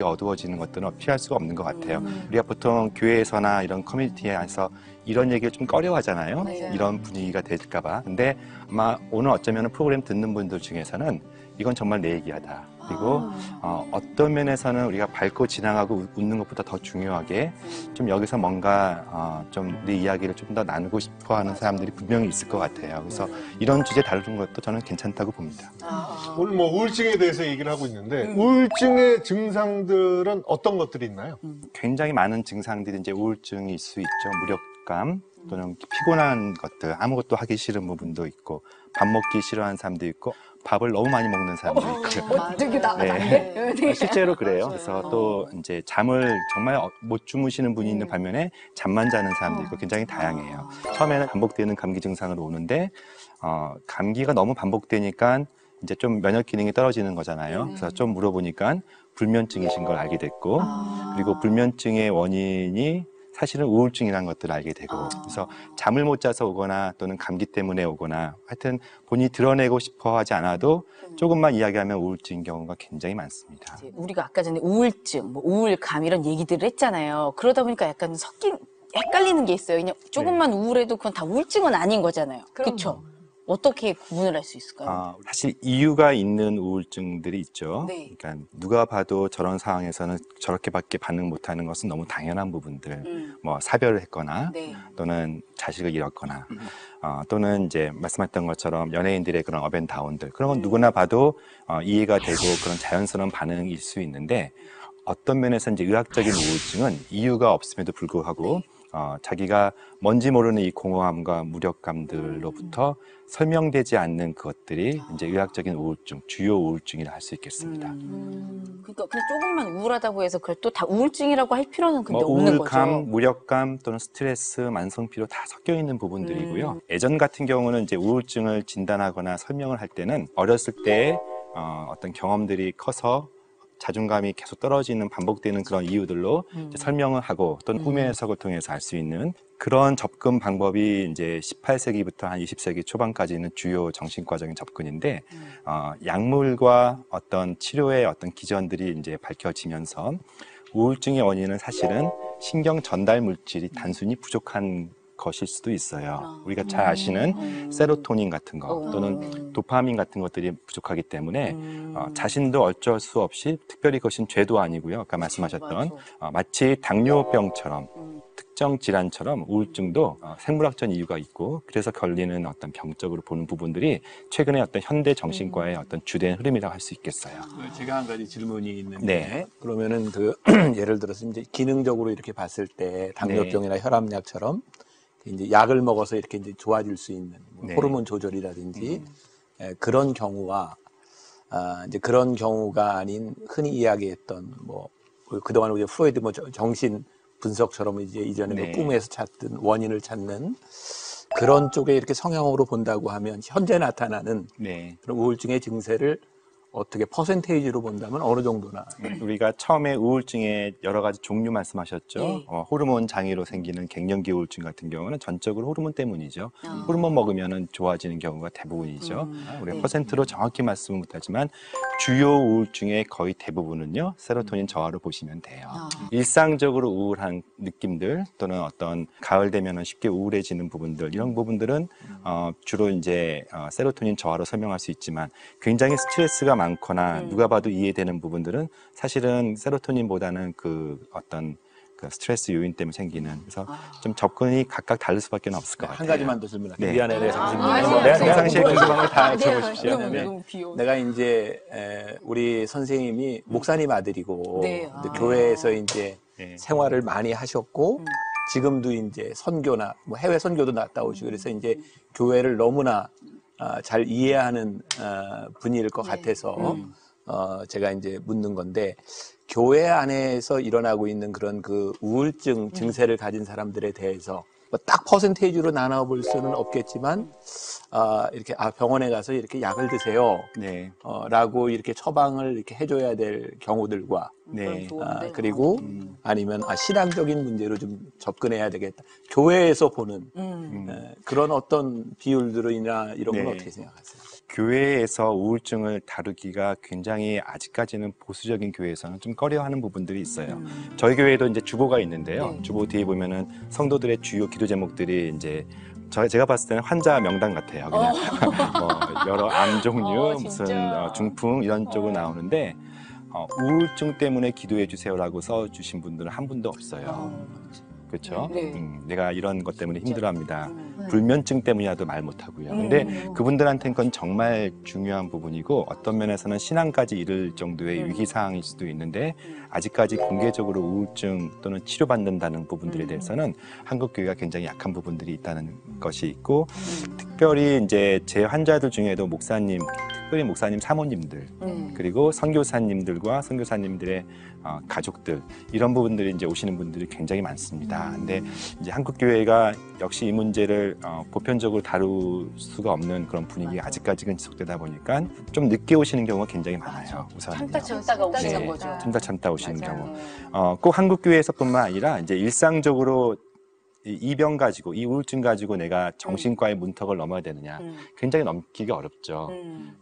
어두워지는 것들은 피할 수가 없는 것 같아요. 우리가 보통 교회에서나 이런 커뮤니티에서 이런 얘기를 좀 꺼려하잖아요. 맞아요. 이런 분위기가 될까 봐. 근데 아마 오늘 어쩌면 프로그램 듣는 분들 중에서는 이건 정말 내 얘기하다. 그리고 어떤 면에서는 우리가 밟고 지나가고 웃는 것보다 더 중요하게 좀 여기서 뭔가 좀 내 이야기를 좀 더 나누고 싶어하는 사람들이 분명히 있을 것 같아요. 그래서 이런 주제 다루는 것도 저는 괜찮다고 봅니다. 오늘 뭐 우울증에 대해서 얘기를 하고 있는데 우울증의 증상들은 어떤 것들이 있나요? 굉장히 많은 증상들이 이제 우울증일 수 있죠. 무력감 또는 피곤한 것들, 아무것도 하기 싫은 부분도 있고, 밥 먹기 싫어하는 사람도 있고, 밥을 너무 많이 먹는 사람도 있고요. 되게 나간데? 네. 실제로 그래요. 그래서 또 이제 잠을 정말 못 주무시는 분이 있는 반면에 잠만 자는 사람도 있고 굉장히 다양해요. 처음에는 반복되는 감기 증상으로 오는데 감기가 너무 반복되니까 이제 좀 면역 기능이 떨어지는 거잖아요. 그래서 좀 물어보니까 불면증이신 걸 알게 됐고, 그리고 불면증의 원인이 사실은 우울증이라는 것들을 알게 되고, 그래서 잠을 못 자서 오거나 또는 감기 때문에 오거나 하여튼 본인이 드러내고 싶어 하지 않아도 조금만 이야기하면 우울증인 경우가 굉장히 많습니다. 우리가 아까 전에 우울증, 뭐 우울감 이런 얘기들을 했잖아요. 그러다 보니까 약간 헷갈리는 게 있어요. 그냥 조금만 우울해도 그건 다 우울증은 아닌 거잖아요. 그렇죠? 어떻게 구분을 할 수 있을까요? 사실 이유가 있는 우울증들이 있죠. 네. 그러니까 누가 봐도 저런 상황에서는 저렇게밖에 반응 못하는 것은 너무 당연한 부분들, 뭐 사별을 했거나 네. 또는 자식을 잃었거나 또는 이제 말씀하셨던 것처럼 연예인들의 그런 업앤다운들, 그런 건 누구나 봐도 이해가 되고 그런 자연스러운 반응일 수 있는데, 어떤 면에서 이제 의학적인 우울증은 이유가 없음에도 불구하고 자기가 뭔지 모르는 이 공허함과 무력감들로부터 설명되지 않는 그것들이 이제 의학적인 우울증, 주요 우울증이라 할 수 있겠습니다. 그러니까 그냥 조금만 우울하다고 해서 그걸 또 다 우울증이라고 할 필요는 근데 뭐 없는 우울감, 거죠. 무력감 또는 스트레스, 만성피로 다 섞여 있는 부분들이고요. 예전 같은 경우는 이제 우울증을 진단하거나 설명을 할 때는 어렸을 때 어떤 경험들이 커서 자존감이 계속 떨어지는 반복되는 그런 이유들로 이제 설명을 하고 또는 꿈의 해석을 통해서 알 수 있는 그런 접근 방법이 이제 18세기부터 한 20세기 초반까지는 주요 정신과적인 접근인데 약물과 어떤 치료의 어떤 기전들이 이제 밝혀지면서 우울증의 원인은 사실은 신경 전달 물질이 단순히 부족한 것일 수도 있어요. 우리가 잘 아시는 세로토닌 같은 거 또는 도파민 같은 것들이 부족하기 때문에 자신도 어쩔 수 없이 특별히 그것은 죄도 아니고요. 아까 말씀하셨던 마치 당뇨병처럼 특정 질환처럼 우울증도 생물학적 이유가 있고 그래서 걸리는 어떤 병적으로 보는 부분들이 최근에 어떤 현대 정신과의 어떤 주된 흐름이라고 할 수 있겠어요. 제가 한 가지 질문이 있는데 네. 그러면은 예를 들어서 이제 기능적으로 이렇게 봤을 때 당뇨병이나 혈압약처럼 이제 약을 먹어서 이렇게 이제 좋아질 수 있는 네. 호르몬 조절이라든지 그런 경우와 이제 그런 경우가 아닌 흔히 이야기했던 뭐 그동안 우리 프로이드 뭐 정신 분석처럼 이제 이전에 네. 꿈에서 찾던 원인을 찾는 그런 쪽에 이렇게 성향으로 본다고 하면 현재 나타나는 네. 그런 우울증의 증세를 어떻게 퍼센테이지로 본다면 어느 정도나 우리가 처음에 우울증의 여러 가지 종류 말씀하셨죠. 네. 호르몬 장애로 생기는 갱년기 우울증 같은 경우는 전적으로 호르몬 때문이죠. 호르몬 먹으면 좋아지는 경우가 대부분이죠. 우리가 네. 퍼센트로 정확히 말씀은 못하지만 주요 우울증의 거의 대부분은요. 세로토닌 저하로 보시면 돼요. 일상적으로 우울한 느낌들 또는 어떤 가을 되면 쉽게 우울해지는 부분들 이런 부분들은 주로 이제 세로토닌 저하로 설명할 수 있지만 굉장히 스트레스가 많거나 누가 봐도 이해되는 부분들은 사실은 세로토닌보다는 그 어떤 그 스트레스 요인 때문에 생기는 그래서 좀 접근이 각각 다를 수밖에 없을 것 같아요. 한 가지만 더 질문할게요. 네. 미안해, 내가 잠시 내가 평상시에 궁금한 걸 다 네, 여쭤보십시오. 너무 귀여워. 내가 이제 우리 선생님이 목사님 아들이고 네. 근데 교회에서 이제 네. 생활을 많이 하셨고 지금도 이제 선교나 뭐 해외 선교도 갔다 오시고 그래서 이제 교회를 너무나 잘 이해하는 분일 것 같아서 제가 이제 묻는 건데 교회 안에서 일어나고 있는 그런 그 우울증 증세를 가진 사람들에 대해서 뭐 딱 퍼센테이지로 나눠볼 수는 없겠지만 이렇게 병원에 가서 이렇게 약을 드세요. 네. 라고 이렇게 처방을 이렇게 해줘야 될 경우들과 네. 그리고 아니면 신앙적인 문제로 좀 접근해야 되겠다. 교회에서 보는 그런 어떤 비율들이나 이런 건 네. 어떻게 생각하세요? 교회에서 우울증을 다루기가 굉장히 아직까지는 보수적인 교회에서는 좀 꺼려하는 부분들이 있어요. 저희 교회에도 이제 주보가 있는데요. 네. 주보 뒤에 보면은 성도들의 주요 기도 제목들이 이제 제가 봤을 때는 환자 명단 같아요. 그냥 뭐 여러 암 종류, 무슨 진짜. 중풍 이런 쪽으로 나오는데 우울증 때문에 기도해 주세요라고 써 주신 분들은 한 분도 없어요. 그렇죠? 네. 내가 이런 것 때문에 힘들어합니다. 음. 불면증 때문이라도 말 못하고요. 근데 그분들한테는 그건 정말 중요한 부분이고 어떤 면에서는 신앙까지 이를 정도의 위기사항일 수도 있는데 아직까지 공개적으로 우울증 또는 치료받는다는 부분들에 대해서는 한국 교회가 굉장히 약한 부분들이 있다는 것이 있고 특별히 이제 제 환자들 중에도 목사님, 특별히 목사님 사모님들 그리고 선교사님들과 선교사님들의 가족들 이런 부분들이 이제 오시는 분들이 굉장히 많습니다. 근데 이제 한국 교회가 역시 이 문제를 보편적으로 다룰 수가 없는 그런 분위기가 아직까지는 지속되다 보니까 좀 늦게 오시는 경우가 굉장히 많아요. 우선은요. 참다가 오시는 네. 거죠. 참다 오시는 맞아요. 경우. 꼭 한국 교회에서뿐만 아니라 이제 일상적으로 이 병 가지고 이 우울증 가지고 내가 정신과의 문턱을 넘어야 되느냐 굉장히 넘기가 어렵죠.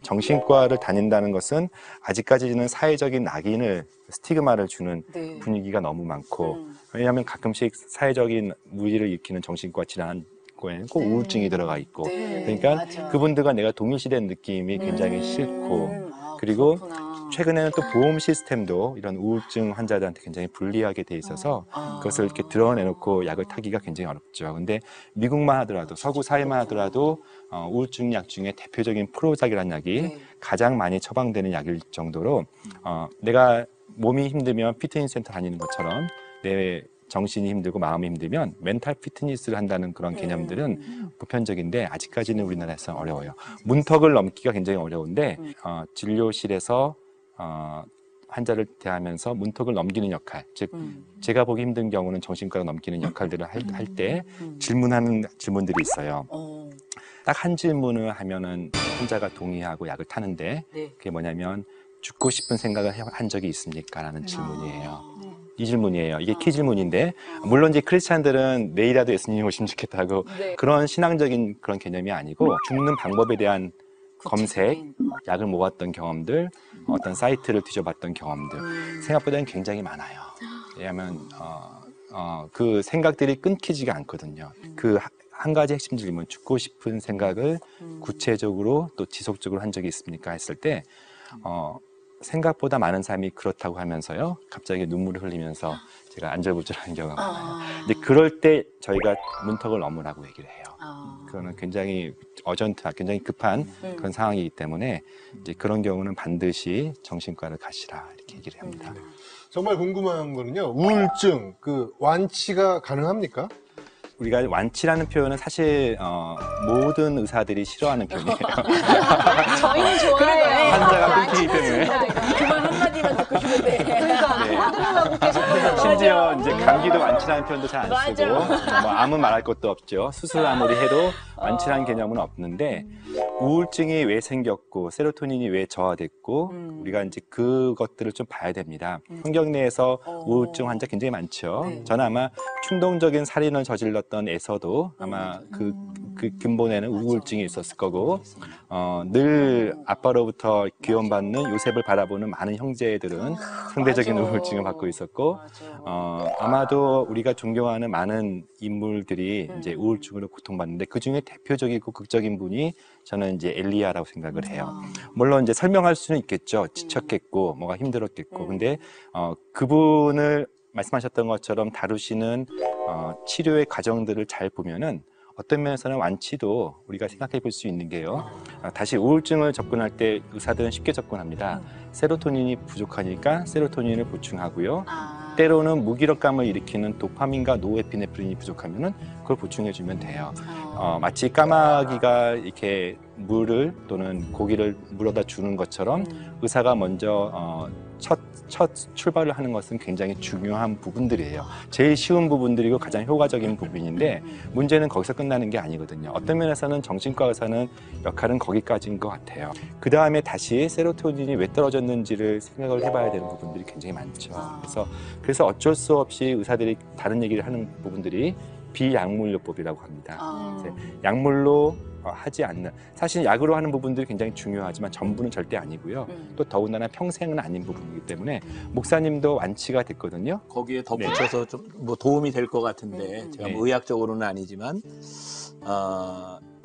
정신과를 다닌다는 것은 아직까지는 사회적인 낙인을 스티그마를 주는 네. 분위기가 너무 많고 왜냐하면 가끔씩 사회적인 무리를 일으키는 정신과 질환 에는 꼭 우울증이 들어가 있고 네. 그러니까 맞아. 그분들과 내가 동일시된 느낌이 굉장히 싫고 그리고 그렇구나. 최근에는 또 보험 시스템도 이런 우울증 환자들한테 굉장히 불리하게 돼 있어서 그것을 이렇게 드러내놓고 약을 타기가 굉장히 어렵죠. 근데 미국만 하더라도 서구 사회만 하더라도 우울증 약 중에 대표적인 프로작이라는 약이 네. 가장 많이 처방되는 약일 정도로 내가 몸이 힘들면 피트니스 센터 다니는 것처럼 내 정신이 힘들고 마음이 힘들면 멘탈 피트니스를 한다는 그런 개념들은 보편적인데 아직까지는 우리나라에서 어려워요. 문턱을 넘기가 굉장히 어려운데 진료실에서 환자를 대하면서 문턱을 넘기는 역할, 즉 제가 보기 힘든 경우는 정신과가 넘기는 역할들을 할 때 질문하는 질문들이 있어요. 딱 한 질문을 하면은 환자가 동의하고 약을 타는데 네. 그게 뭐냐면 죽고 싶은 생각을 한 적이 있습니까? 라는 질문이에요. 이 질문이에요. 이게 키 질문인데 물론 이제 크리스찬들은 내일이라도 예수님이 오시면 좋겠다고 네. 그런 신앙적인 그런 개념이 아니고 죽는 방법에 대한 검색, 약을 모았던 경험들, 어떤 사이트를 뒤져봤던 경험들 생각보다는 굉장히 많아요. 왜냐하면 그 생각들이 끊기지가 않거든요. 그 한 가지 핵심 질문, 죽고 싶은 생각을 구체적으로 또 지속적으로 한 적이 있습니까? 했을 때 생각보다 많은 사람이 그렇다고 하면서요. 갑자기 눈물을 흘리면서 제가 안절부절하는 경우가 많아요. 근데 그럴 때 저희가 문턱을 넘으라고 얘기를 해요. 그거는 굉장히 어전트한, 굉장히 급한 그런 상황이기 때문에 이제 그런 경우는 반드시 정신과를 가시라 이렇게 얘기를 합니다. 정말 궁금한 거는요. 우울증 그 완치가 가능합니까? 우리가 완치라는 표현은 사실 모든 의사들이 싫어하는 표현이에요. 저희는 좋아해요. 환자가 끊기기 때문에. 그만 한마디만 듣고 싶은데. 그러니까 심지어 이제 감기도 완치라는 표현도 잘 안 맞아. 쓰고 뭐 암은 말할 것도 없죠. 수술 아무리 해도 완치라는 개념은 없는데 우울증이 왜 생겼고 세로토닌이 왜 저하됐고 우리가 이제 그것들을 좀 봐야 됩니다. 환경 내에서 우울증 환자 굉장히 많죠. 네. 저는 아마 충동적인 살인을 저질렀던 에서도 아마 그 근본에는 우울증이 있었을 거고 늘 아빠로부터 기원받는 요셉을 바라보는 많은 형제들은 상대적인 맞아. 우울증을 받고 있었고 맞아. 아마도 우리가 존경하는 많은 인물들이 이제 우울증으로 고통받는데 그 중에 대표적이고 극적인 분이 저는 이제 엘리야라고 생각을 해요. 물론 이제 설명할 수는 있겠죠. 지쳤겠고 뭐가 힘들었겠고 근데 그분을 말씀하셨던 것처럼 다루시는 치료의 과정들을 잘 보면은 어떤 면에서는 완치도 우리가 생각해 볼 수 있는 게요. 다시 우울증을 접근할 때 의사들은 쉽게 접근합니다. 세로토닌이 부족하니까 세로토닌을 보충하고요. 때로는 무기력감을 일으키는 도파민과 노에피네프린이 부족하면은 그걸 보충해 주면 돼요. 마치 까마귀가 이렇게 물을 또는 고기를 물어다 주는 것처럼 의사가 먼저 첫 출발을 하는 것은 굉장히 중요한 부분들이에요. 제일 쉬운 부분들이고 가장 효과적인 부분인데 문제는 거기서 끝나는 게 아니거든요. 어떤 면에서는 정신과 의사는 역할은 거기까지인 것 같아요. 그 다음에 다시 세로토닌이 왜 떨어졌는지를 생각을 해봐야 되는 부분들이 굉장히 많죠. 그래서 어쩔 수 없이 의사들이 다른 얘기를 하는 부분들이 비약물요법이라고 합니다. 약물로 하지 않는, 사실 약으로 하는 부분들이 굉장히 중요하지만 전부는 절대 아니고요. 또 더군다나 평생은 아닌 부분이기 때문에 목사님도 완치가 됐거든요. 거기에 덧붙여서 좀 뭐 도움이 될 것 같은데 제가 뭐 의학적으로는 아니지만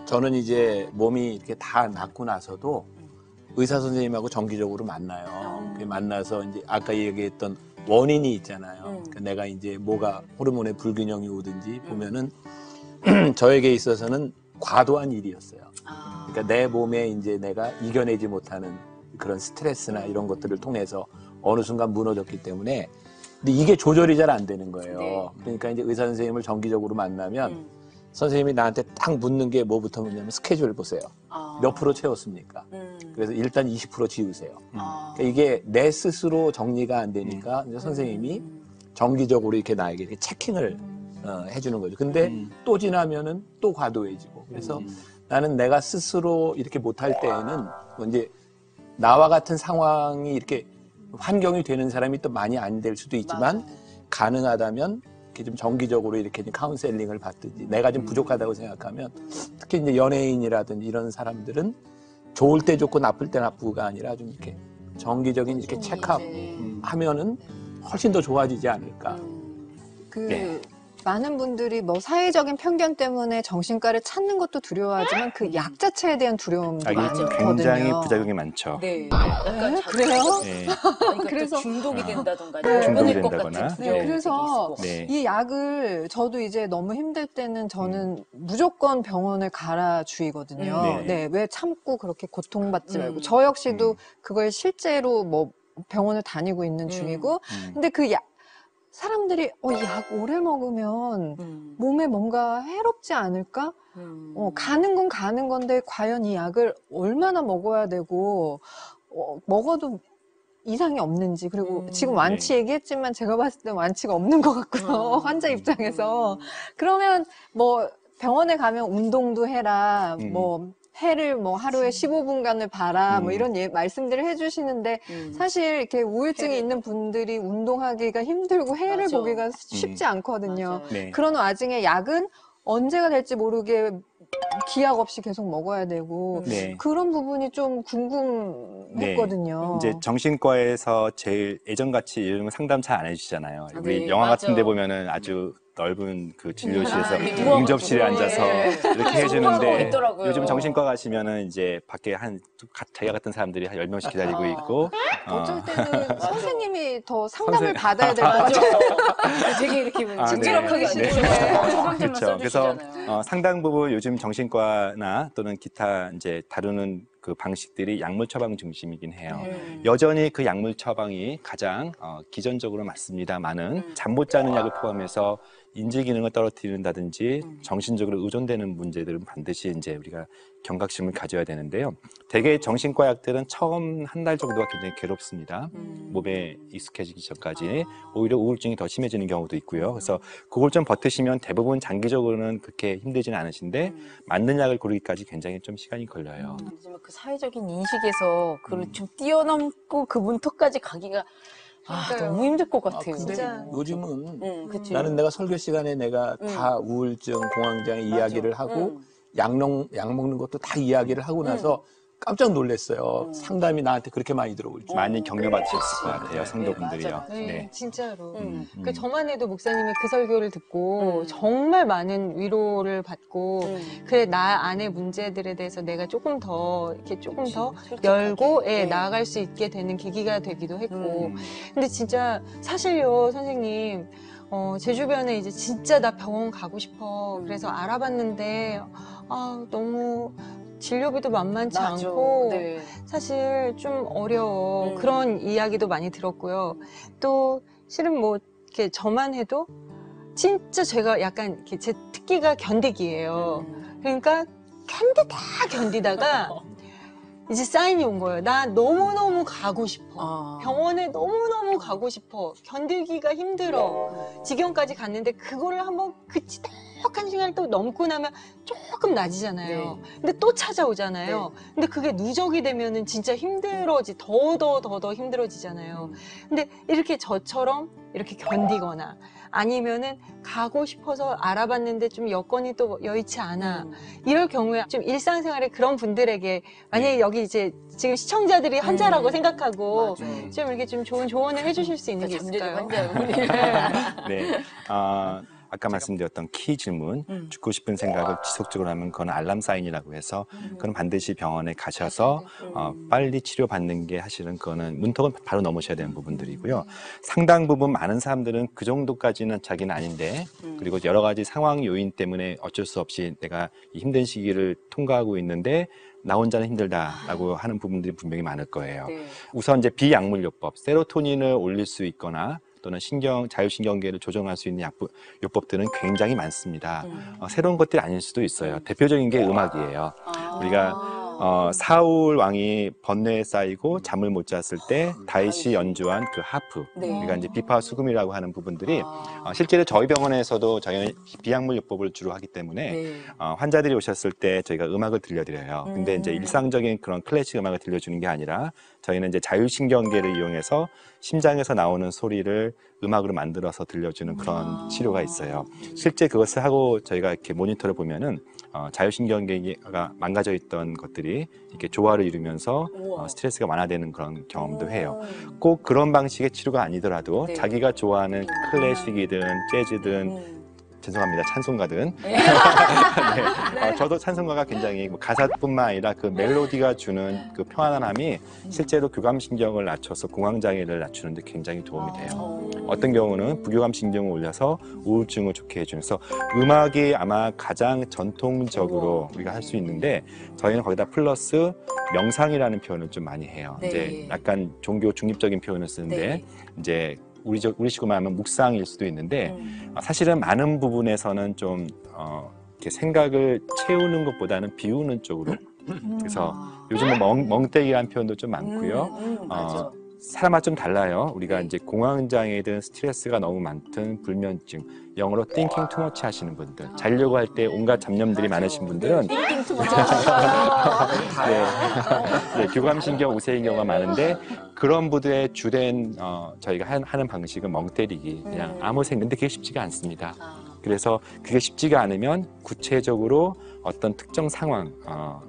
저는 이제 몸이 이렇게 다 낫고 나서도 의사 선생님하고 정기적으로 만나요. 만나서 이제 아까 얘기했던 원인이 있잖아요. 그러니까 내가 이제 뭐가 호르몬의 불균형이 오든지 보면은 저에게 있어서는 과도한 일이었어요. 그러니까 내 몸에 이제 내가 이겨내지 못하는 그런 스트레스나 이런 것들을 통해서 어느 순간 무너졌기 때문에 근데 이게 조절이 잘 안 되는 거예요. 네. 그러니까 이제 의사 선생님을 정기적으로 만나면 선생님이 나한테 딱 묻는 게 뭐부터 묻냐면 스케줄 보세요. 몇 프로 채웠습니까? 그래서 일단 20% 지우세요. 그러니까 이게 내 스스로 정리가 안 되니까 이제 선생님이 정기적으로 이렇게 나에게 이렇게 체킹을 해주는 거죠. 근데 또 지나면은 또 과도해지고. 그래서 나는 내가 스스로 이렇게 못할 때에는 뭐 이제 나와 같은 상황이 이렇게 환경이 되는 사람이 또 많이 안 될 수도 있지만 가능하다면 이렇게 좀 정기적으로 이렇게 좀 카운셀링을 받든지 내가 좀 부족하다고 생각하면 특히 이제 연예인이라든지 이런 사람들은 좋을 때 좋고 나쁠 때 나쁘고가 아니라 좀 이렇게 정기적인 이렇게 체크업 하면은 훨씬 더 좋아지지 않을까. 그 많은 분들이 뭐 사회적인 편견 때문에 정신과를 찾는 것도 두려워하지만 그 약 자체에 대한 두려움도 이게 많거든요. 굉장히 부작용이 많죠. 네. 약간 그래요? 네. 그래서 그래서- 중독이 된다던가 네. 중독이 끊을 것 된다거나. 같은 네, 두려움이 그래서 되게 있고. 네. 이 약을 저도 이제 너무 힘들 때는 저는 무조건 병원을 갈아주이거든요. 네. 네, 왜 참고 그렇게 고통받지 말고. 저 역시도 그걸 실제로 뭐 병원을 다니고 있는 중이고. 근데 그 약, 사람들이 약 오래 먹으면 몸에 뭔가 해롭지 않을까? 가는 건 가는 건데 과연 이 약을 얼마나 먹어야 되고 먹어도 이상이 없는지 그리고 지금 완치 얘기했지만 제가 봤을 때 완치가 없는 것 같고요. 환자 입장에서. 그러면 뭐 병원에 가면 운동도 해라. 뭐 해를 뭐 하루에 15분간을 봐라. 뭐 이런 말씀들을 해주시는데 사실 이렇게 우울증이 있는 분들이 운동하기가 힘들고 해를 맞아. 보기가 쉽지 않거든요. 맞아요. 네. 그런 와중에 약은 언제가 될지 모르게 기약 없이 계속 먹어야 되고 네. 그런 부분이 좀 궁금했거든요. 이제 정신과에서 제일 예전같이 이런 거 상담 잘 안 해주시잖아요. 우리 네, 영화 맞아. 같은 데 보면은 아주 넓은 그 진료실에서 이렇게 누워가지고. 응접실에 앉아서 네. 이렇게 소파가 해주는데 있더라고요. 요즘 정신과 가시면은 이제 밖에 자기가 같은 사람들이 한 10명씩 기다리고 있고 어쩔 때는 선생님이 더 상담을 받아야 될 것 맞아. 같아요. 되게 이렇게 네. 진지하게 네. 상담만 그렇죠. 그래서 써주시잖아요. 상당 부분 요즘 정신과나 또는 기타 이제 다루는 그 방식들이 약물 처방 중심이긴 해요. 여전히 그 약물 처방이 가장 기전적으로 맞습니다만은 잠 못 자는 약을 포함해서 인지 기능을 떨어뜨린다든지 정신적으로 의존되는 문제들은 반드시 이제 우리가 경각심을 가져야 되는데요. 대개 정신과 약들은 처음 한 달 정도가 굉장히 괴롭습니다. 몸에 익숙해지기 전까지 오히려 우울증이 더 심해지는 경우도 있고요. 그래서 그걸 좀 버티시면 대부분 장기적으로는 그렇게 힘들지는 않으신데 맞는 약을 고르기까지 굉장히 좀 시간이 걸려요. 하지만 그 사회적인 인식에서 그걸 좀 뛰어넘고 그 문턱까지 가기가 그러니까요. 너무 힘들 것 같아요. 근데 진짜. 요즘은 그치. 나는 내가 설교 시간에 내가 다 우울증, 공황장애 이야기를 하고 약 먹는 것도 다 이야기를 하고 나서 깜짝 놀랐어요. 상담이 나한테 그렇게 많이 들어올 줄. 많이 격려받으셨을 것 같아요, 네, 성도분들이요. 맞아. 네, 진짜로. 음. 그 저만 해도 목사님의 그 설교를 듣고 정말 많은 위로를 받고 그래 나 안의 문제들에 대해서 내가 조금 더 이렇게 조금 더 열고 나아갈 수 있게 되는 계기가 되기도 했고 근데 진짜 사실요 선생님 제 주변에 이제 진짜 나 병원 가고 싶어 그래서 알아봤는데 너무 진료비도 만만치 맞아. 않고 네. 사실 좀 어려워. 그런 이야기도 많이 들었고요. 또 실은 뭐 이렇게 저만 해도 진짜 제가 약간 이렇게 제 특기가 견디기예요. 그러니까 견디다가 이제 사인이 온 거예요. 나 너무너무 가고 싶어. 아. 병원에 너무너무 가고 싶어. 견디기가 힘들어. 지경까지 갔는데 그거를 한번 그 지독한 시간을 또 넘고 나면 조금 나아지잖아요. 근데 또 찾아오잖아요. 근데 그게 누적이 되면은 진짜 더 힘들어지잖아요. 근데 이렇게 저처럼 이렇게 견디거나 아니면은 가고 싶어서 알아봤는데 좀 여건이 또 여의치 않아. 이럴 경우에 좀 일상생활에 그런 분들에게 만약에 여기 이제 지금 시청자들이 환자라고 생각하고 맞아요. 좀 이렇게 좀 좋은 조언을 해주실 수 있는 게 있을까요? 네. 아까 말씀드렸던 키 질문, 죽고 싶은 생각을 지속적으로 하면 그건 알람 사인이라고 해서 그건 반드시 병원에 가셔서 빨리 치료받는 게 사실은 그거는 문턱은 바로 넘으셔야 되는 부분들이고요. 상당 부분 많은 사람들은 그 정도까지는 자기는 아닌데 그리고 여러 가지 상황 요인 때문에 어쩔 수 없이 내가 이 힘든 시기를 통과하고 있는데 나 혼자는 힘들다라고 하는 부분들이 분명히 많을 거예요. 우선 이제 비약물요법, 세로토닌을 올릴 수 있거나 또는 자율신경계를 조정할 수 있는 요법들은 굉장히 많습니다. 새로운 것들이 아닐 수도 있어요. 대표적인 게 음악이에요. 우리가 사울 왕이 번뇌에 쌓이고 잠을 못 잤을 때 다윗이 연주한 그 하프, 우리가 이제 비파 수금이라고 하는 부분들이 실제로 저희 병원에서도 저희는 비약물요법을 주로 하기 때문에 환자들이 오셨을 때 저희가 음악을 들려드려요. 근데 이제 일상적인 그런 클래식 음악을 들려주는 게 아니라 저희는 이제 자율신경계를 이용해서 심장에서 나오는 소리를 음악으로 만들어서 들려주는 그런 치료가 있어요. 실제 그것을 하고 저희가 이렇게 모니터를 보면은 자율신경계가 망가져 있던 것들이 이렇게 조화를 이루면서 스트레스가 완화되는 그런 경험도 해요. 꼭 그런 방식의 치료가 아니더라도 자기가 좋아하는 클래식이든 재즈든 죄송합니다. 찬송가든. 저도 찬송가가 굉장히 가사뿐만 아니라 그 멜로디가 주는 그 평안함이 실제로 교감신경을 낮춰서 공황장애를 낮추는데 굉장히 도움이 돼요. 어떤 경우는 부교감신경을 올려서 우울증을 좋게 해주면서 음악이 아마 가장 전통적으로 우리가 할 수 있는데 저희는 거기다 플러스 명상이라는 표현을 좀 많이 해요. 이제 약간 종교 중립적인 표현을 쓰는데 이제 우리식으로 말하면 묵상일 수도 있는데 사실은 많은 부분에서는 좀 이렇게 생각을 채우는 것보다는 비우는 쪽으로 그래서 요즘은 멍때기라는 표현도 좀 많고요. 사람마다 좀 달라요. 우리가 이제 공황장애든 스트레스가 너무 많든 불면증, 영어로 thinking too much 하시는 분들, 자려고 할 때 온갖 잡념들이 많으신 분들은 교감신경 우세인 경우가 많은데 그런 분들의 주된 저희가 하는 방식은 멍 때리기, 그냥 아무 생각, 근데 그게 쉽지가 않습니다. 그래서 그게 쉽지가 않으면 구체적으로 어떤 특정 상황,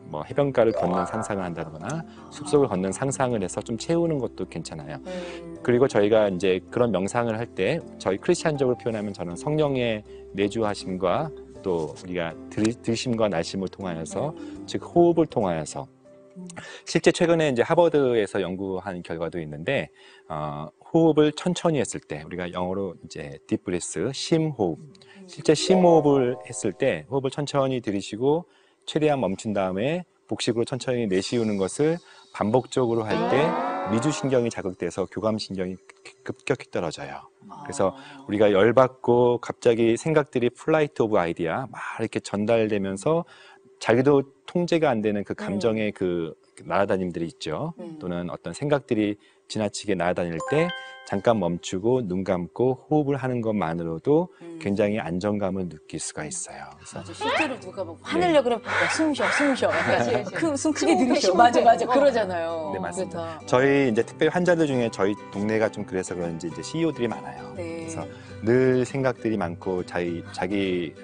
뭐 해변가를 걷는 상상을 한다거나 숲속을 걷는 상상을 해서 좀 채우는 것도 괜찮아요. 그리고 저희가 이제 그런 명상을 할 때 저희 크리스찬적으로 표현하면 저는 성령의 내주하심과 또 우리가 들심과 날심을 통하여서 즉 호흡을 통하여서 실제 최근에 이제 하버드에서 연구한 결과도 있는데 호흡을 천천히 했을 때 우리가 영어로 이제 딥브레스, 심호흡. 실제 심호흡을 했을 때 호흡을 천천히 들이쉬고 최대한 멈춘 다음에 복식으로 천천히 내쉬우는 것을 반복적으로 할 때 미주신경이 자극돼서 교감신경이 급격히 떨어져요. 그래서 우리가 열받고 갑자기 생각들이 플라이트 오브 아이디어 막 이렇게 전달되면서 자기도 통제가 안 되는 그 감정의 그 날아다님들이 있죠. 또는 어떤 생각들이 지나치게 날아다닐 때 잠깐 멈추고 눈 감고 호흡을 하는 것만으로도 굉장히 안정감을 느낄 수가 있어요. 그래서 실제로 누가 막 화내려 그러면 숨 쉬어. 약간 숨 크게 들이쉬어. 맞아. 그러잖아요. 네, 맞습니다. 그렇다. 저희 이제 특별히 환자들 중에 저희 동네가 좀 그래서 그런지 이제 CEO들이 많아요. 그래서 늘 생각들이 많고 자기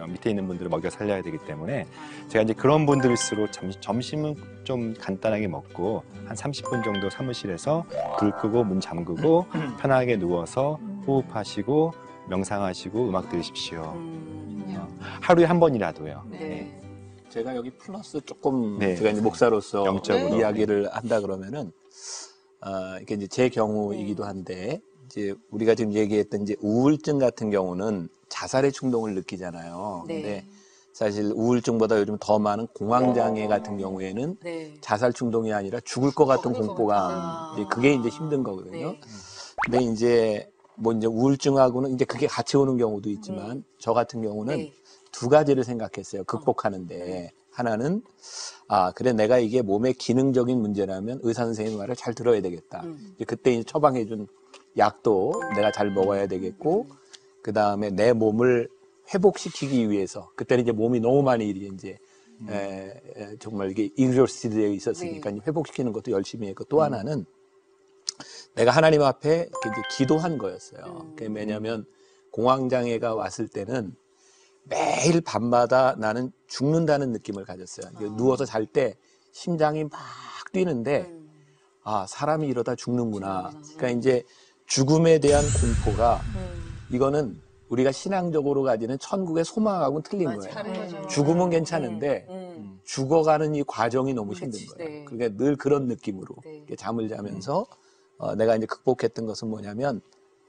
밑에 있는 분들을 먹여 살려야 되기 때문에 제가 이제 그런 분들일수록 점심은 좀 간단하게 먹고 한 30분 정도 사무실에서 불 끄고 문 잠그고 편하게 누워서 호흡하시고 명상하시고 음악 들으십시오. 하루에 한 번이라도요. 네. 제가 여기 플러스 조금 네. 제가 이제 목사로서 영적으로. 이야기를 한다 그러면은 이게 이제 제 경우이기도 한데 이제 우리가 지금 얘기했던 이제 우울증 같은 경우는 자살의 충동을 느끼잖아요. 근데 사실 우울증보다 요즘 더 많은 공황장애 같은 경우에는 자살 충동이 아니라 죽을 것 같은 공포감. 이제 그게 이제 힘든 거거든요. 근데 이제 뭐 이제 우울증하고는 이제 그게 같이 오는 경우도 있지만 저 같은 경우는 두 가지를 생각했어요. 극복하는데. 하나는 그래 내가 이게 몸의 기능적인 문제라면 의사 선생님 말을 잘 들어야 되겠다. 이제 그때 이제 처방해준 약도 내가 잘 먹어야 되겠고 그 다음에 내 몸을 회복시키기 위해서 그때는 이제 몸이 너무 많이 이제 정말 이게 exhaust되어 있었으니까 회복시키는 것도 열심히 했고 또 하나는 내가 하나님 앞에 이제 기도한 거였어요. 왜냐하면 공황장애가 왔을 때는 매일 밤마다 나는 죽는다는 느낌을 가졌어요. 누워서 잘 때 심장이 막 뛰는데 사람이 이러다 죽는구나. 그러니까 이제 죽음에 대한 공포가 이거는 우리가 신앙적으로 가지는 천국의 소망하고는 틀린 거예요. 죽음은 괜찮은데 죽어가는 이 과정이 너무 힘든 거예요. 그러니까 늘 그런 느낌으로 잠을 자면서 내가 이제 극복했던 것은 뭐냐면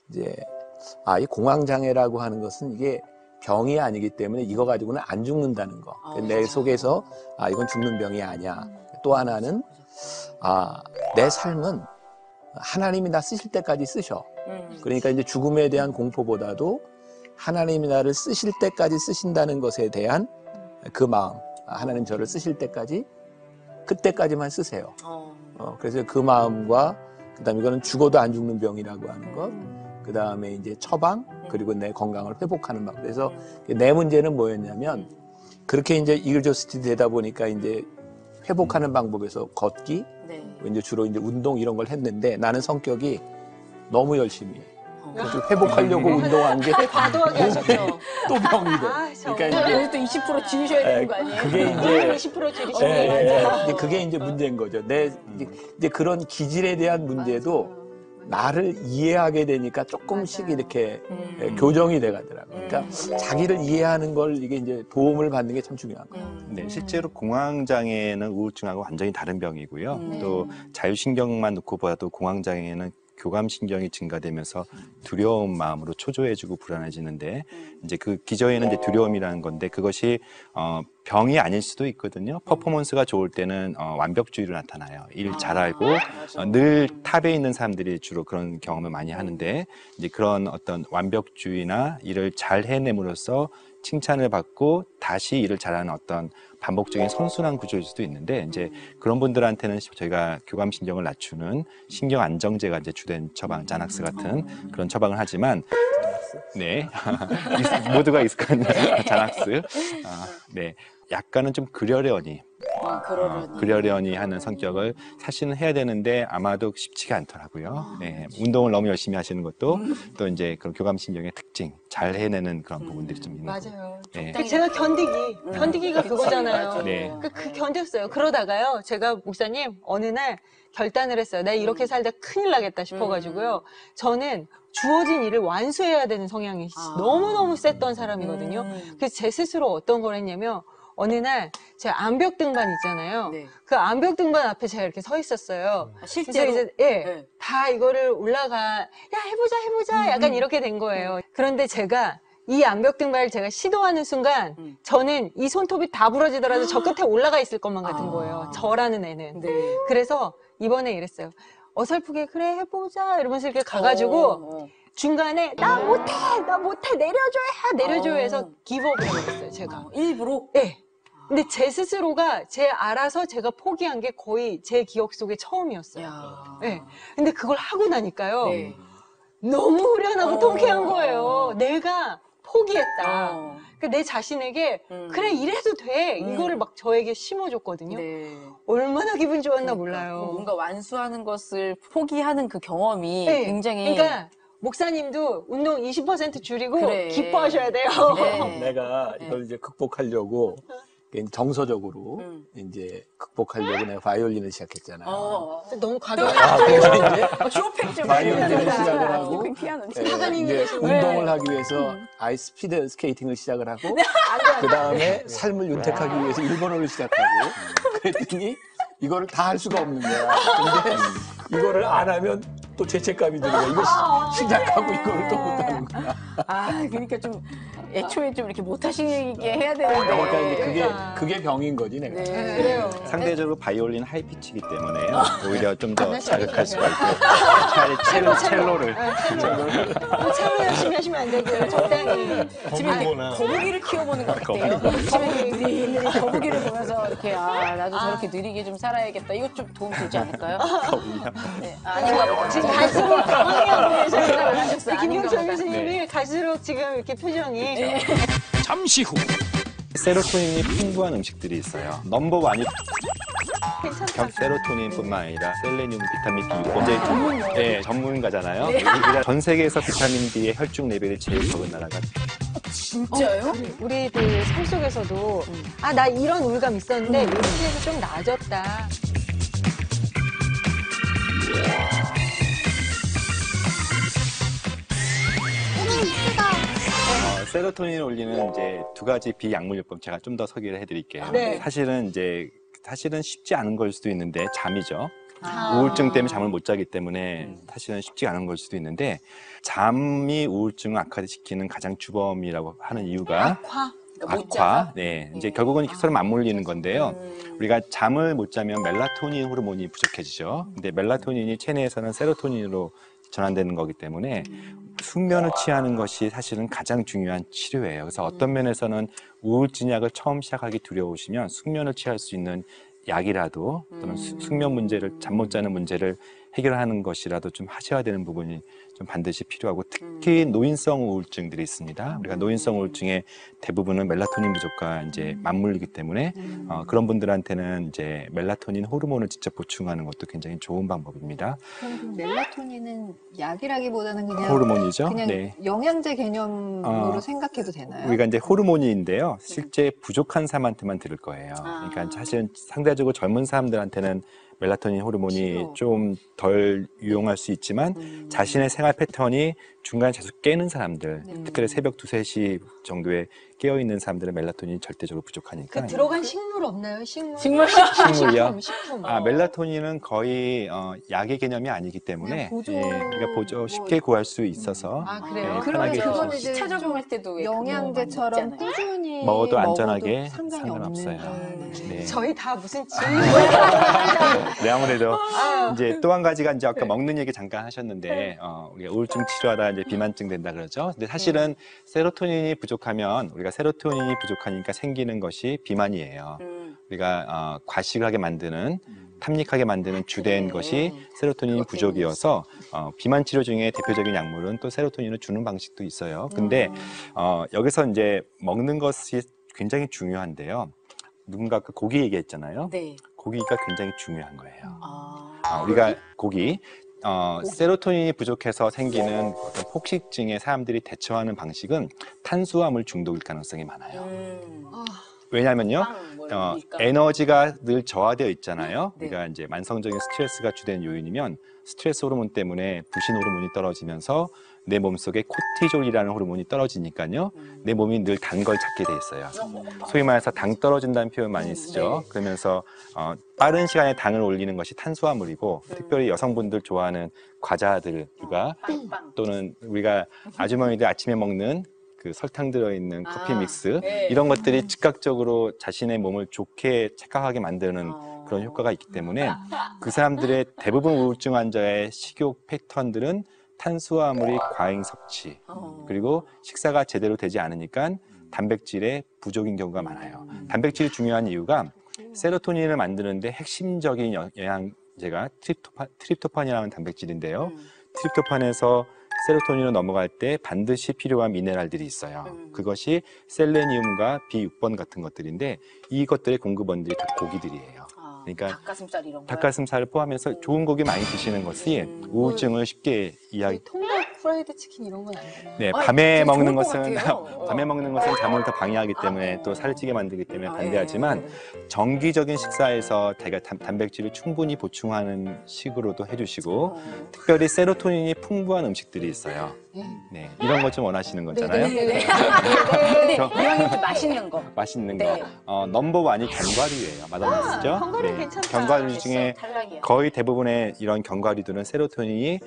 이제 이 공황장애라고 하는 것은 이게 병이 아니기 때문에 이거 가지고는 안 죽는다는 거. 내 속에서 이건 죽는 병이 아니야. 또 하나는 내 삶은 하나님이 나 쓰실 때까지 쓰셔. 그러니까 이제 죽음에 대한 공포보다도 하나님이 나를 쓰실 때까지 쓰신다는 것에 대한 그 마음. 하나님 저를 쓰실 때까지 그때까지만 쓰세요. 그래서 그 마음과 그다음에 이거는 죽어도 안 죽는 병이라고 하는 것. 그다음에 이제 처방 그리고 내 건강을 회복하는 방법. 그래서 내 문제는 뭐였냐면 그렇게 이제 이글저스티 되다 보니까 이제 회복하는 방법에서 걷기, 이제 주로 이제 운동 이런 걸 했는데 나는 성격이 너무 열심히 해. 그래서 회복하려고 운동한 게 과도하게 하셨죠. 또 병이 돼. 그러니까 이제 또 20% 줄이셔야 되는 거 아니에요? 그게 이제 20% 줄이시는 이제 그게 이제 문제인 거죠. 이제 그런 기질에 대한 문제도 나를 이해하게 되니까 조금씩 이렇게 교정이 돼 가더라고요. 그러니까 자기를 이해하는 걸 이게 이제 도움을 받는 게 참 중요한 거예요. 네, 실제로 공황장애는 우울증하고 완전히 다른 병이고요. 또 자율신경만 놓고 봐도 공황장애는 교감신경이 증가되면서 두려운 마음으로 초조해지고 불안해지는데 이제 그 기저에는 이제 두려움이라는 건데 그것이 병이 아닐 수도 있거든요. 퍼포먼스가 좋을 때는 완벽주의로 나타나요. 일 잘 알고 늘 탑에 있는 사람들이 주로 그런 경험을 많이 하는데 이제 그런 어떤 완벽주의나 일을 잘 해냄으로써 칭찬을 받고 다시 일을 잘하는 어떤 반복적인 선순환 구조일 수도 있는데 이제 그런 분들한테는 저희가 교감신경을 낮추는 신경 안정제가 이제 주된 처방, 자낙스 같은 그런 처방을 하지만 네 모두가 익숙한 자낙스 네 약간은 좀 그러려니 그러려니 하는 성격을 사실은 해야 되는데 아마도 쉽지가 않더라고요. 네, 운동을 너무 열심히 하시는 것도 또 이제 그런 교감신경의 특징 잘 해내는 그런 부분들이 좀 있는 거죠. 맞아요. 네. 제가 견디기가 그거잖아요. 네. 그 견뎠어요. 그러다가요, 제가 목사님 어느 날 결단을 했어요. 내가 이렇게 살다 큰일 나겠다 싶어가지고요. 저는 주어진 일을 완수해야 되는 성향이 너무너무 셌던 사람이거든요. 그래서 제 스스로 어떤 걸 했냐면 어느 날 제 암벽 등반 있잖아요. 그 암벽 등반 앞에 제가 이렇게 서 있었어요. 실제로? 그래서 이제 다 이거를 해보자 약간 이렇게 된 거예요. 그런데 제가 이 암벽 등반을 제가 시도하는 순간 저는 이 손톱이 다 부러지더라도 저 끝에 올라가 있을 것만 같은 거예요. 저라는 애는. 그래서 이번에 이랬어요. 어설프게 그래 해보자 이러면서 이렇게 가가지고 중간에 나 못해 내려줘야 해서 기브업을 해버렸어요. 제가 일부러? 네. 근데 제 스스로가 알아서 제가 포기한 게 거의 제 기억 속에 처음이었어요. 네. 근데 그걸 하고 나니까요. 너무 후련하고 통쾌한 거예요. 내가 포기했다. 그러니까 내 자신에게 그래 이래도 돼. 이거를 막 저에게 심어줬거든요. 얼마나 기분 좋았나 몰라요. 뭔가 완수하는 것을 포기하는 그 경험이 굉장히 그러니까 목사님도 운동 20% 줄이고 기뻐하셔야 돼요. 내가 이걸 이제 극복하려고 정서적으로 이제 극복하려고 내가 바이올린을 시작했잖아요. 너무 과도하게. 쇼팽 좀 바이올린을 시작을 하고 피아노 이제 운동을 하기 위해서 아이스 스피드 스케이팅을 시작을 하고 그 다음에 삶을 윤택하기 위해서 일본어를 시작하고 그랬더니 이거를 다 할 수가 없는 거야. 근데 이거를 안 하면 또 죄책감이 드는 거야. 이거 시작하고 이거를 또 못하는구나. 아, 그러니까 좀 애초에 좀 이렇게 못하시게 해야 되는데. 그러니까 이제 그게 병인 거지 내가. 네. 그래요. 상대적으로 바이올린 하이피치이기 때문에 오히려 좀 더 자극할 수가 있고 차라리 첼로를 또 참여 열심히 하시면 안 되고요. 적당히. 집에 이렇게 거북이구나. 거북이를 키워보는 것 같아요. 집에 느리느리 거북이를 보면서 이렇게 나도 저렇게 느리게 좀 살아야겠다. 이거 좀 도움 되지 않을까요? 네. 아닌가 보다. 지금 갈수록 당황해하고 계셔요. 아닌가 김용철 보다. 교수님이 갈수록 지금 이렇게 표정이 잠시 후. 세로토닌이 풍부한 음식들이 있어요. 넘버원이 괜찮다. 세로토닌뿐만 아니라 셀레늄, 비타민 B, 이제 전문가잖아요. 우리가 전 세계에서 비타민 D의 혈중 레벨이 제일 적은 나라가 진짜요? 우리들 삶 속에서도 아, 나 이런 우울감 있었는데 위스키에서 좀 나아졌다. 세로토닌을 올리는 이제 두 가지 비약물요법 제가 좀 더 소개를 해드릴게요. 네. 사실은 쉽지 않은 걸 수도 있는데 잠이죠. 아. 우울증 때문에 잠을 못 자기 때문에 사실은 쉽지 않은 걸 수도 있는데 잠이 우울증을 악화시키는 가장 주범이라고 하는 이유가 화. 그러니까 못 악화. 자서? 네, 이제 결국은 서로 맞물리는 건데요. 우리가 잠을 못 자면 멜라토닌 호르몬이 부족해지죠. 근데 멜라토닌이 체내에서는 세로토닌으로 전환되는 거기 때문에 숙면을 취하는 것이 사실은 가장 중요한 치료예요. 그래서 어떤 면에서는 우울증 약을 처음 시작하기 두려우시면 숙면을 취할 수 있는 약이라도 또는 숙면 문제를, 잠 못 자는 문제를 해결하는 것이라도 좀 하셔야 되는 부분이 좀 반드시 필요하고 특히 노인성 우울증들이 있습니다. 우리가 노인성 우울증의 대부분은 멜라토닌 부족과 이제 맞물리기 때문에 그런 분들한테는 이제 멜라토닌 호르몬을 직접 보충하는 것도 굉장히 좋은 방법입니다. 그럼 그 멜라토닌은 약이라기보다는 그냥 호르몬이죠. 그냥 네. 영양제 개념으로 어, 생각해도 되나요? 우리가 이제 호르몬인데요. 실제 부족한 사람한테만 들을 거예요. 그러니까 사실은 상대적으로 젊은 사람들한테는 멜라토닌 호르몬이 필요. 좀 덜 유용할 수 있지만 자신의 생활 패턴이 중간에 계속 깨는 사람들, 특별히 새벽 2, 3시 정도에 깨어있는 사람들은 멜라토닌이 절대적으로 부족하니까. 그 들어간 식물 없나요? 식물? 식물이요? 식품. 멜라토닌은 거의 약의 개념이 아니기 때문에 그냥 보조. 우리가 보조 쉽게 구할 수 있어서 아, 그래요? 편하게 그러면 그건 드시면 이제 시차 적응할 때도 왜 영양제처럼 그거 많이 꾸준히 먹어도 안전하게 상관이 상관없어요. 없는. 네. 저희 다 무슨 질문? 네, 아무래도 이제 또 한 가지가 이제 아까 먹는 얘기 잠깐 하셨는데 우리가 우울증 치료하다 이제 비만증 된다 그러죠. 근데 사실은 세로토닌이 부족하면 우리가 세로토닌이 부족하니까 생기는 것이 비만이에요. 우리가 과식을 하게 만드는 탐닉하게 만드는 주된 것이 세로토닌 부족이어서 비만 치료 중에 대표적인 약물은 또 세로토닌을 주는 방식도 있어요. 근데 여기서 이제 먹는 것이 굉장히 중요한데요. 누군가 아까 고기 얘기했잖아요. 네. 고기가 굉장히 중요한 거예요. 아. 우리가 고기, 세로토닌이 부족해서 생기는 어떤 폭식증에 사람들이 대처하는 방식은 탄수화물 중독일 가능성이 많아요. 왜냐하면요, 빵, 뭐 이런 거니까. 에너지가 늘 저하되어 있잖아요. 네. 우리가 이제 만성적인 스트레스가 주된 요인이면 스트레스 호르몬 때문에 부신 호르몬이 떨어지면서 내 몸속에 코티졸이라는 호르몬이 떨어지니까요. 내 몸이 늘 단 걸 찾게 돼 있어요. 소위 말해서 당 떨어진다는 표현 많이 쓰죠. 네. 그러면서 빠른 시간에 당을 올리는 것이 탄수화물이고 특별히 여성분들 좋아하는 과자들과 빵빵. 또는 우리가 아주머니들 아침에 먹는 그 설탕 들어있는 커피 믹스 네. 이런 것들이 즉각적으로 자신의 몸을 좋게 착각하게 만드는 그런 효과가 있기 때문에 그 사람들의 대부분 우울증 환자의 식욕 패턴들은 탄수화물이 과잉 섭취 그리고 식사가 제대로 되지 않으니까 단백질의 부족인 경우가 많아요. 단백질이 중요한 이유가 세로토닌을 만드는데 핵심적인 영양제가 트립토판이라는 단백질인데요. 트립토판에서 세로토닌으로 넘어갈 때 반드시 필요한 미네랄들이 있어요. 그것이 셀레니움과 B6번 같은 것들인데 이것들의 공급원들이 다 고기들이에요. 그러니까 닭가슴살 이런 거. 닭가슴살을 포함해서 좋은 고기 많이 드시는 것이 우울증을 쉽게 이야기. 통닭 프라이드 치킨 이런 건 안 되나요? 네, 아, 밤에 되게 먹는 좋을 것 것은 같아요. 밤에 먹는 것은 잠을 더 방해하기 때문에 또 살을 찌게 만들기 때문에 반대하지만 정기적인 식사에서 단백질을 충분히 보충하는 식으로도 해주시고 특별히 세로토닌이 풍부한 음식들이 있어요. 네, 이런 것 좀 원하시는 거잖아요. 네. 근데 이왕이면 좀 맛있는 거. 맛있는 네. 거. 넘버원이 견과류예요. 맛없으시죠? 견과류 괜찮다. 견과류 중에 탈락이야. 거의 대부분의 이런 견과류들은 세로토닌이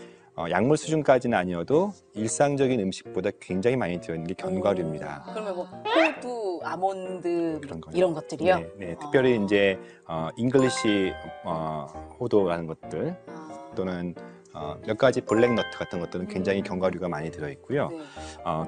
약물 수준까지는 아니어도 일상적인 음식보다 굉장히 많이 들어있는 게 견과류입니다. 그러면 뭐 호두, 아몬드 그런 거요. 이런 것들이요? 네, 네. 특별히 이제 잉글리시 호두라는 것들 또는 몇 가지 블랙너트 같은 것들은 굉장히 견과류가 많이 들어있고요. 네.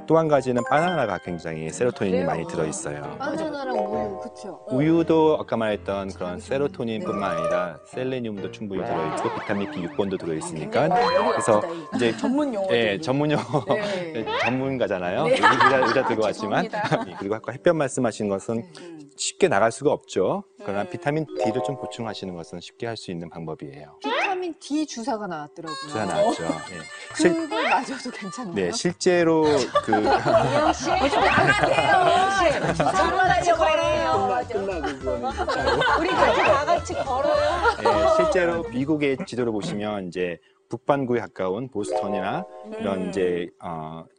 또 한 가지는 바나나가 굉장히 세로토닌이 그래요? 많이 들어있어요. 바나나랑 우유, 그쵸? 우유도 아까 말했던 그런 세로토닌뿐만 아니라 셀레늄도 충분히 들어있고 비타민 B6번도 들어있으니까 그래서 이제 전문 용어. 예, 전문 용어 네. 전문가잖아요. 네. 의자 들고 왔지만 죄송합니다. 그리고 아까 햇볕 말씀하신 것은 쉽게 나갈 수가 없죠. 그러나 네. 비타민 D를 좀 보충하시는 것은 쉽게 할 수 있는 방법이에요. 비타민 D 주사가 나왔더라고요. 주사 나왔죠. 예. 그걸 맞아도 괜찮나요? 네, 실제로 그 저랑 같이 걸어요. 끝나고 그거는 우리 다 같이 걸어요. 예, 실제로 미국의 지도를 보시면 이제 북반구에 가까운 보스턴이나 이런 이제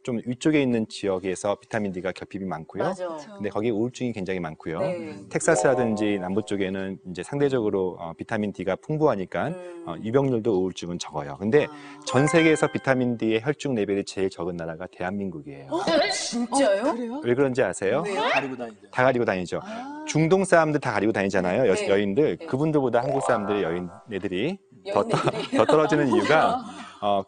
좀 위쪽에 있는 지역에서 비타민 D가 결핍이 많고요. 맞아. 근데 거기 우울증이 굉장히 많고요. 네. 텍사스라든지 남부 쪽에는 이제 상대적으로 비타민 D가 풍부하니까 유병률도 우울증은 적어요. 근데 전 세계에서 비타민 D의 혈중 레벨이 제일 적은 나라가 대한민국이에요. 진짜요? 왜 그런지 아세요? 가리고 다니죠. 다 가리고 다니죠. 중동 사람들 다 가리고 다니잖아요. 네. 여인들. 그분들보다 한국 사람들의 여인네들이 더 떨어지는 이유가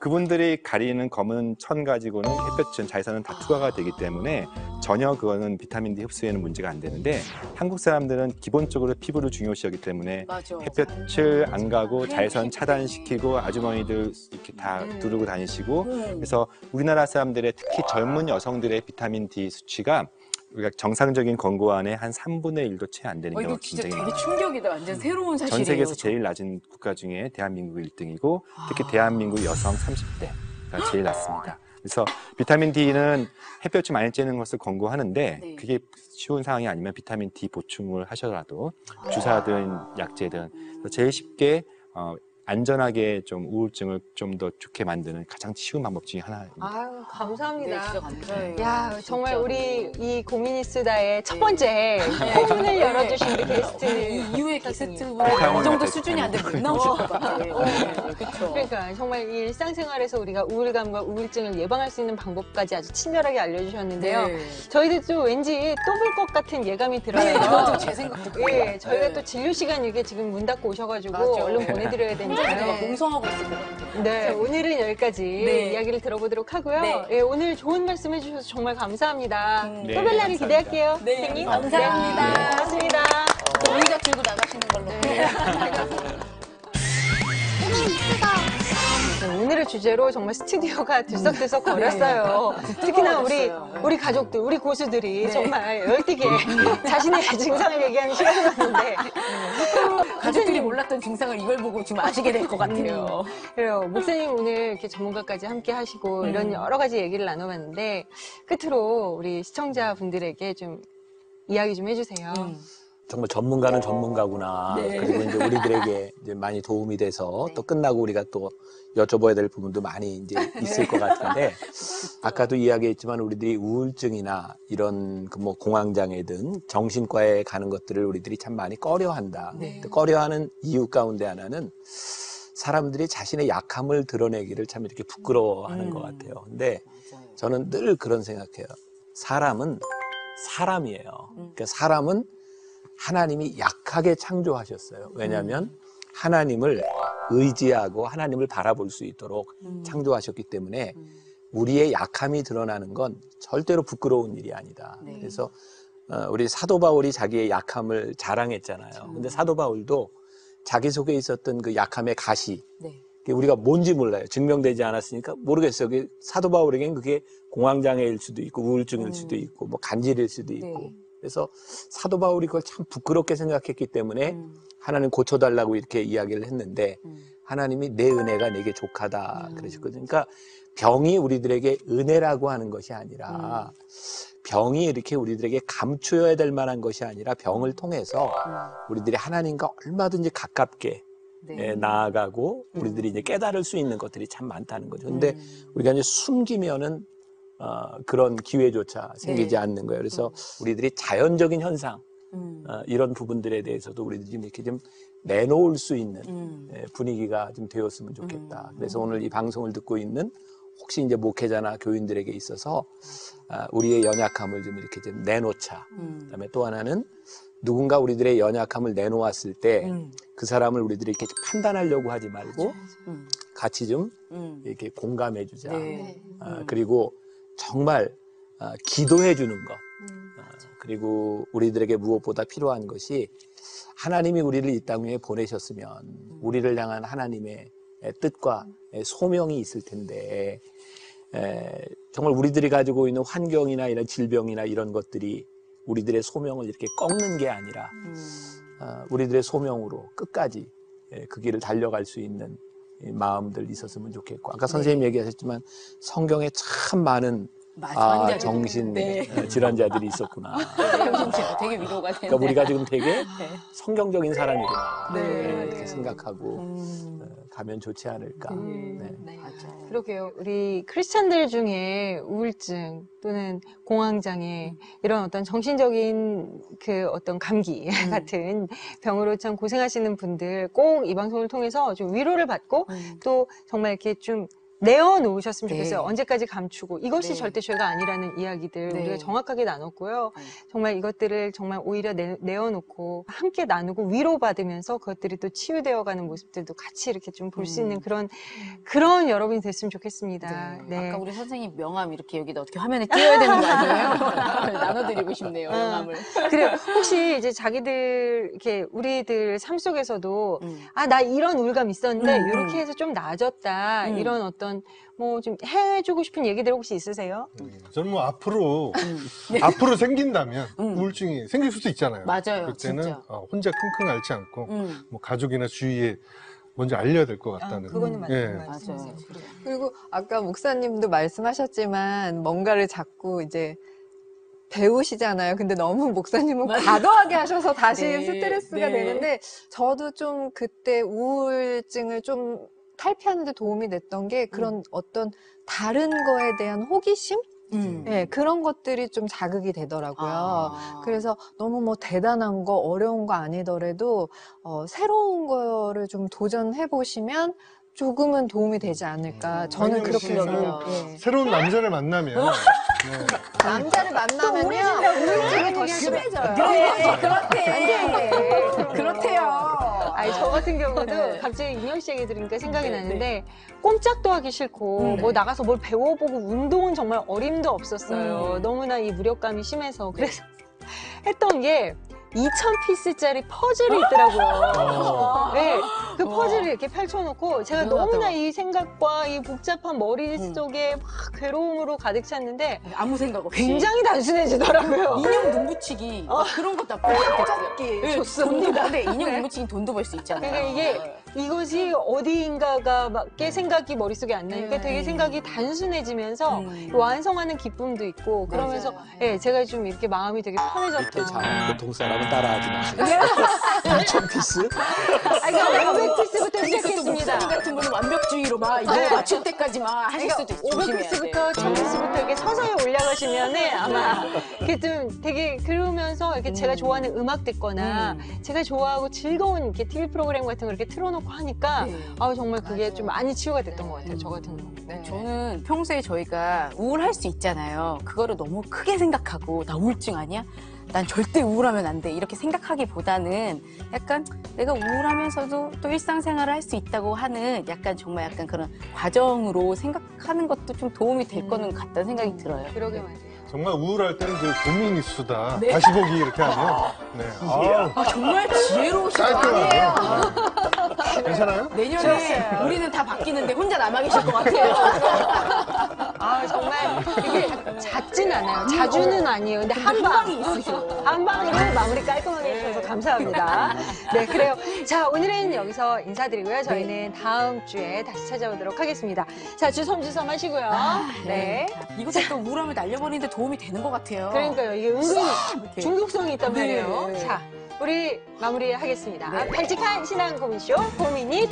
그분들이 가리는 검은 천 가지고는 햇볕은 자외선은 다 투과가 되기 때문에 전혀 그거는 비타민 D 흡수에는 문제가 안 되는데 한국 사람들은 기본적으로 피부를 중요시하기 때문에 맞아. 햇볕을 안 가고 자외선 차단시키고 아주머니들 이렇게 다 두르고 다니시고 그래서 우리나라 사람들의 특히 젊은 여성들의 비타민 D 수치가 우리가 정상적인 권고안의 한 3분의 1도 채 안 되는 이거 경우가 진짜 굉장히 되게 많아요. 충격이다. 완전 새로운 사실이에요. 전 세계에서 제일 낮은 국가 중에 대한민국이 1등이고 특히 대한민국 여성 30대가 제일 낮습니다. 그래서 비타민 D는 햇볕이 많이 쬐는 것을 권고하는데 네. 그게 쉬운 상황이 아니면 비타민 D 보충을 하셔라도 주사든 약제든 제일 쉽게 안전하게 좀 우울증을 좀 더 좋게 만드는 가장 쉬운 방법 중에 하나입니다. 아유, 네, 감사합니다. 진짜 감사해요. 야, 정말 진짜. 우리 이 고민이스다의 첫 번째 포문을 열어주신 우리 게스트. 이 이후의 교수님. 게스트분은 이 정도 수준이 안 되면 못 나오실 것 같아요. 그렇죠. 그러니까 정말 이 일상생활에서 우리가 우울감과 우울증을 예방할 수 있는 방법까지 아주 친절하게 알려주셨는데요. 네. 저희들도 왠지 또 볼 것 같은 예감이 들어요. 네, 저도 제 생각도 예, 저희가 네. 또 진료 시간 이게 지금 문 닫고 오셔가지고 맞아. 얼른 보내드려야 제가 되니까요. 공성하고 있을 것 같아요. 네, 오늘은 여기까지 네. 이야기를 들어보도록 하고요. 네. 예, 오늘 좋은 말씀 해주셔서 정말 감사합니다. 네, 또 뵐 날을 감사합니다. 기대할게요. 네, 선생님. 감사합니다. 네, 고맙습니다. 또 의자 들고 나가시는 걸로. 오늘의 주제로 정말 스튜디오가 들썩들썩 거렸어요. 특히나 우리 가족들, 우리 고수들이 네. 정말 열띠게 자신의 증상을 얘기하는 시간이 왔는데 가족들이 몰랐던 증상을 이걸 보고 지금 아시게 될 것 같아요. 그래요. 목사님 오늘 이렇게 전문가까지 함께 하시고 이런 여러 가지 얘기를 나눠봤는데 끝으로 우리 시청자분들에게 좀 이야기 좀 해주세요. 정말 전문가는 전문가구나. 네. 그리고 이제 우리들에게 이제 많이 도움이 돼서 또 끝나고 우리가 또 여쭤봐야 될 부분도 많이 이제 있을 것 같은데 아까도 이야기했지만 우리들이 우울증이나 이런 그 뭐 공황장애든 정신과에 가는 것들을 우리들이 참 많이 꺼려한다. 네. 꺼려하는 이유 가운데 하나는 사람들이 자신의 약함을 드러내기를 참 이렇게 부끄러워하는 것 같아요. 근데 저는 늘 그런 생각해요. 사람은 사람이에요. 그러니까 사람은 하나님이 약하게 창조하셨어요. 왜냐하면 하나님을 의지하고 하나님을 바라볼 수 있도록 창조하셨기 때문에 우리의 약함이 드러나는 건 절대로 부끄러운 일이 아니다. 네. 그래서 우리 사도 바울이 자기의 약함을 자랑했잖아요. 근데 사도 바울도 자기 속에 있었던 그 약함의 가시, 네. 그게 우리가 뭔지 몰라요. 증명되지 않았으니까 모르겠어요. 그게 사도 바울에겐 그게 공황장애일 수도 있고 우울증일 수도 있고 뭐 간질일 수도 있고. 네. 그래서 사도 바울이 그걸 참 부끄럽게 생각했기 때문에 하나님 고쳐달라고 이렇게 이야기를 했는데 하나님이 내 은혜가 내게 족하다 그러셨거든요. 그러니까 병이 우리들에게 은혜라고 하는 것이 아니라 병이 이렇게 우리들에게 감추어야 될 만한 것이 아니라 병을 통해서 우리들이 하나님과 얼마든지 가깝게 네. 나아가고 우리들이 이제 깨달을 수 있는 것들이 참 많다는 거죠. 근데 우리가 이제 숨기면은 그런 기회조차 생기지 네. 않는 거예요. 그래서 우리들이 자연적인 현상, 이런 부분들에 대해서도 우리들이 좀 이렇게 좀 내놓을 수 있는 분위기가 좀 되었으면 좋겠다. 그래서 오늘 이 방송을 듣고 있는 혹시 이제 목회자나 교인들에게 있어서 우리의 연약함을 좀 이렇게 좀 내놓자. 그다음에 또 하나는 누군가 우리들의 연약함을 내놓았을 때 그 사람을 우리들이 이렇게 판단하려고 하지 말고 같이 좀 이렇게 공감해 주자. 네. 그리고 정말 기도해 주는 것. 그리고 우리들에게 무엇보다 필요한 것이 하나님이 우리를 이 땅 위에 보내셨으면 우리를 향한 하나님의 뜻과 소명이 있을 텐데 정말 우리들이 가지고 있는 환경이나 이런 질병이나 이런 것들이 우리들의 소명을 이렇게 꺾는 게 아니라 우리들의 소명으로 끝까지 그 길을 달려갈 수 있는 마음들 있었으면 좋겠고 아까 선생님 얘기하셨지만 성경에 참 많은 정신 질환자들이 있었구나. 정신질환 되게 위로가 되네. 그러니까 우리가 지금 되게 성경적인 사람이구나 이렇게 생각하고 가면 좋지 않을까. 맞아요. 그러게요. 우리 크리스찬들 중에 우울증 또는 공황장애 이런 어떤 정신적인 그 어떤 감기 같은 병으로 참 고생하시는 분들 꼭 이 방송을 통해서 좀 위로를 받고 또 정말 이렇게 좀 내어놓으셨으면 좋겠어요. 네. 언제까지 감추고 이것이 네. 절대 죄가 아니라는 이야기들 네. 우리가 정확하게 나눴고요. 정말 이것들을 정말 오히려 내어놓고 함께 나누고 위로받으면서 그것들이 또 치유되어가는 모습들도 같이 이렇게 좀 볼 수 있는 그런 여러분이 됐으면 좋겠습니다. 네. 아까 우리 선생님 명함 이렇게 여기다 어떻게 화면에 띄워야 되는 거 아니에요? 나눠드리고 싶네요, 명함을. 그래요. 혹시 이제 자기들 이렇게 우리들 삶 속에서도 나 이런 우울감 있었는데 이렇게 해서 좀 나아졌다 이런 어떤 뭐 좀 해주고 싶은 얘기들 혹시 있으세요? 저는 뭐 앞으로 생긴다면 우울증이 생길 수도 있잖아요. 맞아요, 그때는 진짜. 혼자 끙끙 앓지 않고 뭐 가족이나 주위에 먼저 알려야 될 것 같다는. 그거는 맞는 맞아요. 말씀이세요. 그리고 아까 목사님도 말씀하셨지만 뭔가를 자꾸 이제 배우시잖아요. 근데 너무 목사님은 과도하게 하셔서 다시 네, 스트레스가 네. 되는데 저도 좀 그때 우울증을 좀 탈피하는 데 도움이 됐던 게 그런 어떤 다른 거에 대한 호기심? 네, 그런 것들이 좀 자극이 되더라고요. 그래서 너무 뭐 대단한 거, 어려운 거 아니더라도 새로운 거를 좀 도전해 보시면 조금은 도움이 되지 않을까. 저는 그렇게 왜냐면 생각해요. 새로운 남자를 만나면 남자를 만나면요 우울증이 더 심해져요. 그렇대요. 아니, 저 같은 경우도 갑자기 인영 씨 얘기 들으니까 생각이 나는데 꼼짝도 하기 싫고 뭐 나가서 뭘 배워보고 운동은 정말 어림도 없었어요. 너무나 이 무력감이 심해서 그래서 했던 게 2,000피스짜리 퍼즐이 있더라고요. 네, 그 퍼즐을 이렇게 펼쳐놓고 제가 너무나 이 생각과 이 복잡한 머릿속에 막 괴로움으로 가득 찼는데 아무 생각 없이. 굉장히 단순해지더라고요. 인형 눈 붙이기 그런 것 나쁘지 않겠어요. 좋습니다. 근데 인형 눈 붙이기 돈도 벌 수 있잖아요. 그러니까 이게 이것이 어디인가가 막게 생각이 머릿속에 안 나니까 되게 생각이 단순해지면서 완성하는 기쁨도 있고 그러면서 예, 제가 좀 이렇게 마음이 되게 편해졌죠. 보통 사람은 따라하지 마세요. 2,000피스? 아니, 500피스부터 시작했습니다. 목사님 같은 분은 완벽주의로 막 이거 맞출 때까지만 하실 수도 있어요. 500피스부터 1000피스부터 이렇게 서서히 올라가시면은 아마 이렇게 좀 되게 그러면서 이렇게 제가 좋아하는 음악 듣거나 제가 좋아하고 즐거운 이렇게 TV 프로그램 같은 거 이렇게 틀어놓고 하니까 정말 그게 좀 많이 치유가 됐던 것 같아요. 저 같은 경우. 네. 저는 평소에 저희가 우울할 수 있잖아요. 그거를 너무 크게 생각하고 나 우울증 아니야? 난 절대 우울하면 안 돼. 이렇게 생각하기보다는 약간 내가 우울하면서도 또 일상생활을 할 수 있다고 하는 약간 정말 약간 그런 과정으로 생각하는 것도 좀 도움이 될 거는 같다는 생각이 들어요. 그러게 말이에요. 정말 우울할 때는 그 고민이 수다 다시 보기 이렇게 하면 정말 지혜로우시다. 깔끔하네요. 괜찮아요? 내년에 우리는 다 바뀌는데 혼자 남아 계실 것 같아요. 정말 이게 잦진 않아요. 자주는 아니에요. 근데 한 방이 있으셔. 한 방으로 마무리 깔끔하게 해주셔서 감사합니다. 네, 그래요. 자, 오늘은 여기서 인사드리고요. 저희는 다음 주에 다시 찾아오도록 하겠습니다. 자, 주섬주섬 하시고요. 네. 이것도 또 우울함을 날려버리는데 도움이 되는 것 같아요. 그러니까요. 이게 은근히 이렇게. 중독성이 있단 말이에요. 네. 자, 우리 마무리하겠습니다. 발칙한 신앙 고민쇼 고민잇